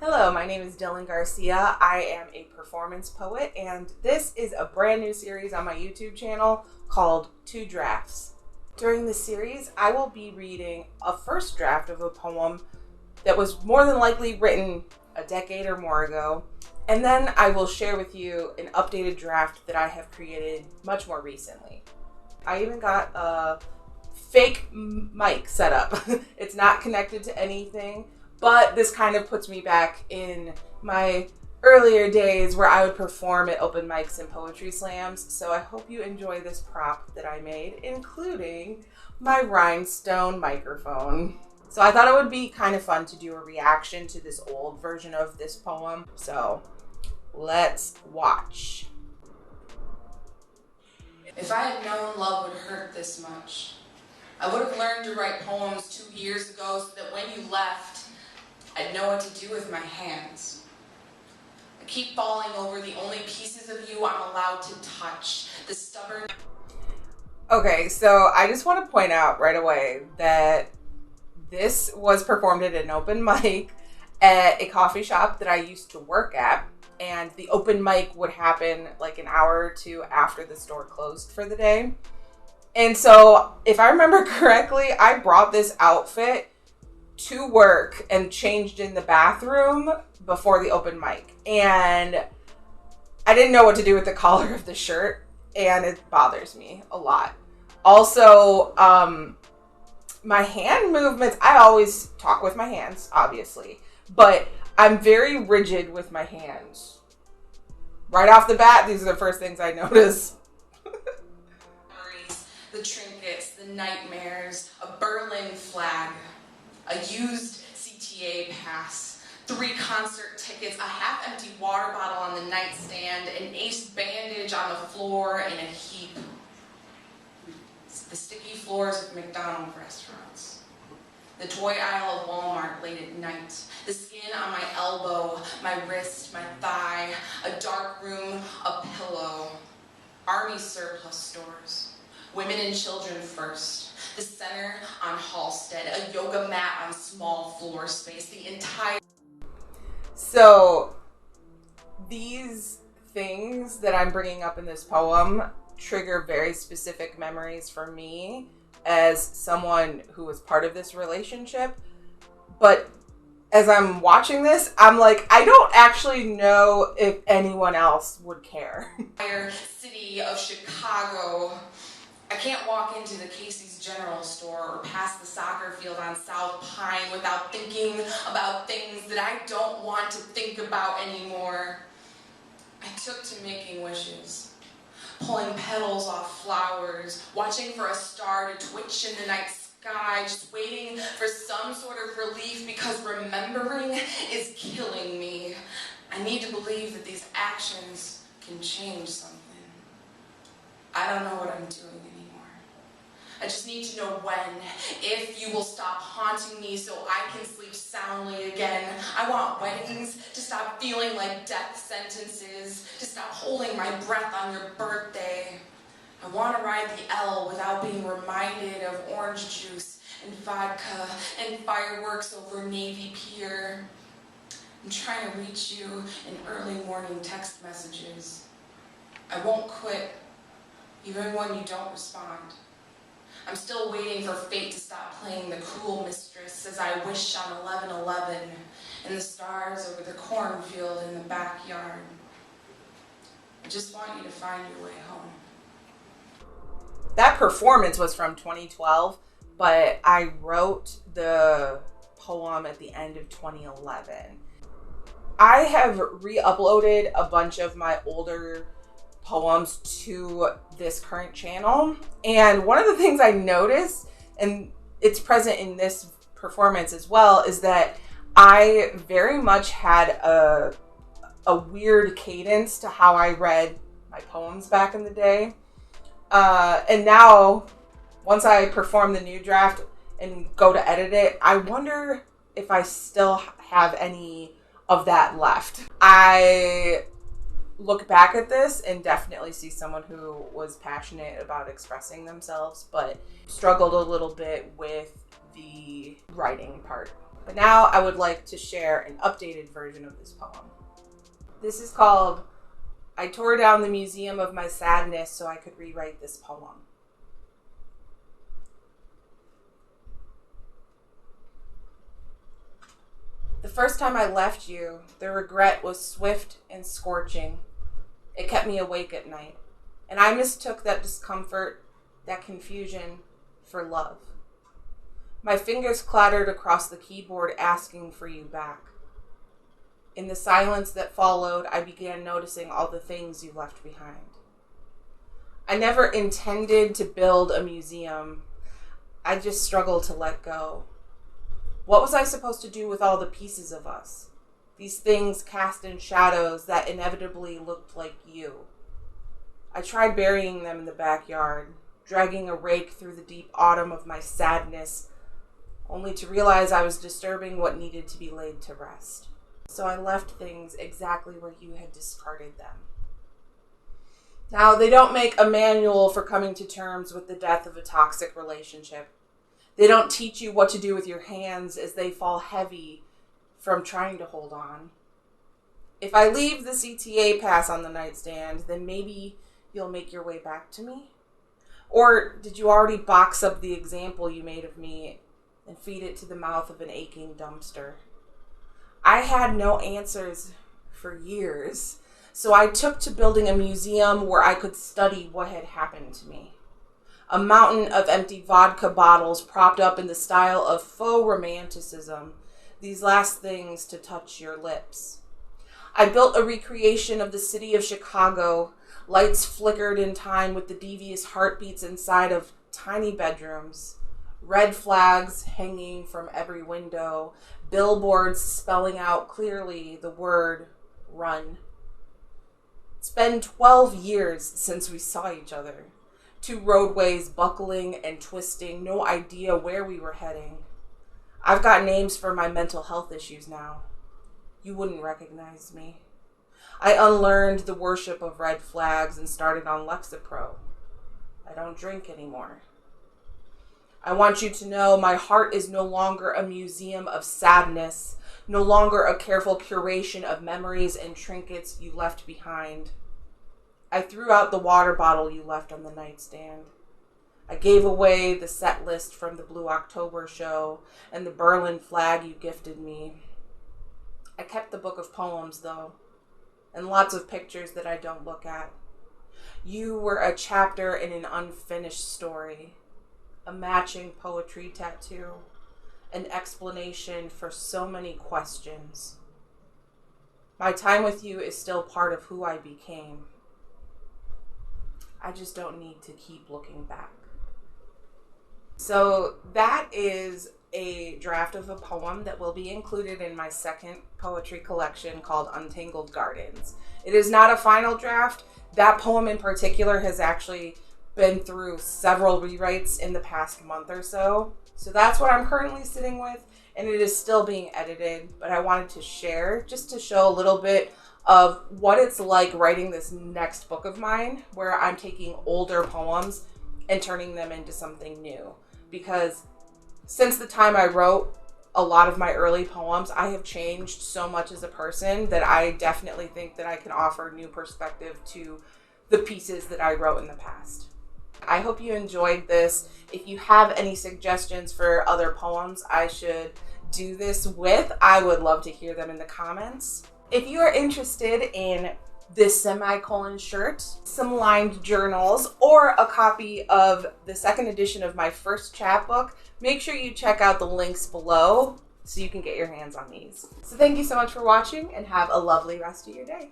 Hello, my name is Dylan Garcia. I am a performance poet, and this is a brand new series on my YouTube channel called Two Drafts. During this series, I will be reading a first draft of a poem that was more than likely written a decade or more ago, and then I will share with you an updated draft that I have created much more recently. I even got a fake mic set up. It's not connected to anything, but this kind of puts me back in my earlier days where I would perform at open mics and poetry slams. So I hope you enjoy this prop that I made, including my rhinestone microphone. So I thought it would be kind of fun to do a reaction to this old version of this poem. So let's watch. If I had known love would hurt this much, I would have learned to write poems 2 years ago so that when you left, I'd know what to do with my hands. I keep falling over the only pieces of you I'm allowed to touch. The stubborn... Okay, so I just want to point out right away that this was performed at an open mic at a coffee shop that I used to work at. And the open mic would happen like an hour or two after the store closed for the day. And so if I remember correctly, I brought this outfit to work and changed in the bathroom before the open mic. And I didn't know what to do with the collar of the shirt, and it bothers me a lot. Also, my hand movements, I always talk with my hands, obviously, but I'm very rigid with my hands. Right off the bat, these are the first things I notice. The trinkets, the nightmares, a Berlin flag, a used CTA pass, 3 concert tickets, a half-empty water bottle on the nightstand, an ace bandage on the floor in a heap. The sticky floors of McDonald's restaurants. The toy aisle of Walmart late at night. The skin on my elbow, my wrist, my thigh. A dark room, a pillow. Army surplus stores. Women and children first. The center on Halstead. A yoga mat on small floor space. The entire... So these things that I'm bringing up in this poem trigger very specific memories for me as someone who was part of this relationship. But as I'm watching this, I'm like, I don't actually know if anyone else would care. Entire city of Chicago. I can't walk into the Casey's General Store or past the soccer field on South Pine without thinking about things that I don't want to think about anymore. I took to making wishes, pulling petals off flowers, watching for a star to twitch in the night sky, just waiting for some sort of relief because remembering is killing me. I need to believe that these actions can change something. I don't know what I'm doing anymore. I just need to know when, if you will stop haunting me so I can sleep soundly again. I want weddings to stop feeling like death sentences, to stop holding my breath on your birthday. I want to ride the L without being reminded of orange juice and vodka and fireworks over Navy Pier. I'm trying to reach you in early morning text messages. I won't quit, even when you don't respond. I'm still waiting for fate to stop playing the cruel mistress as I wish on 11/11 and the stars over the cornfield in the backyard. I just want you to find your way home. That performance was from 2012, but I wrote the poem at the end of 2011. I have re-uploaded a bunch of my older poems to this current channel, and one of the things I noticed, and it's present in this performance as well, is that I very much had a weird cadence to how I read my poems back in the day, and now once I perform the new draft and go to edit it, I wonder if I still have any of that left. I look back at this and definitely see someone who was passionate about expressing themselves, but struggled a little bit with the writing part. But now I would like to share an updated version of this poem. This is called I Tore Down the Museum of My Sadness So I Could Rewrite This Poem. The first time I left you, the regret was swift and scorching. It kept me awake at night, and I mistook that discomfort, that confusion, for love. My fingers clattered across the keyboard asking for you back. In the silence that followed, I began noticing all the things you left behind. I never intended to build a museum. I just struggled to let go. What was I supposed to do with all the pieces of us? These things cast in shadows that inevitably looked like you. I tried burying them in the backyard, dragging a rake through the deep autumn of my sadness, only to realize I was disturbing what needed to be laid to rest. So I left things exactly where you had discarded them. Now, they don't make a manual for coming to terms with the death of a toxic relationship. They don't teach you what to do with your hands as they fall heavy from trying to hold on. If I leave the CTA pass on the nightstand, then maybe you'll make your way back to me? Or did you already box up the example you made of me and feed it to the mouth of an aching dumpster? I had no answers for years, so I took to building a museum where I could study what had happened to me. A mountain of empty vodka bottles propped up in the style of faux romanticism, these last things to touch your lips. I built a recreation of the city of Chicago. Lights flickered in time with the devious heartbeats inside of tiny bedrooms. Red flags hanging from every window. Billboards spelling out clearly the word run. It's been 12 years since we saw each other. Two roadways buckling and twisting, no idea where we were heading. I've got names for my mental health issues now. You wouldn't recognize me. I unlearned the worship of red flags and started on Lexapro. I don't drink anymore. I want you to know my heart is no longer a museum of sadness, no longer a careful curation of memories and trinkets you left behind. I threw out the water bottle you left on the nightstand. I gave away the set list from the Blue October show and the Berlin flag you gifted me. I kept the book of poems, though, and lots of pictures that I don't look at. You were a chapter in an unfinished story, a matching poetry tattoo, an explanation for so many questions. My time with you is still part of who I became. I just don't need to keep looking back. So that is a draft of a poem that will be included in my second poetry collection called Untangled Gardens. It is not a final draft. That poem in particular has actually been through several rewrites in the past month or so. So that's what I'm currently sitting with, and it is still being edited, but I wanted to share just to show a little bit of what it's like writing this next book of mine, where I'm taking older poems and turning them into something new. Because since the time I wrote a lot of my early poems, I have changed so much as a person that I definitely think that I can offer new perspective to the pieces that I wrote in the past. I hope you enjoyed this. If you have any suggestions for other poems I should do this with, I would love to hear them in the comments. If you are interested in this semicolon shirt, some lined journals, or a copy of the second edition of my first chapbook, make sure you check out the links below so you can get your hands on these. So thank you so much for watching, and have a lovely rest of your day.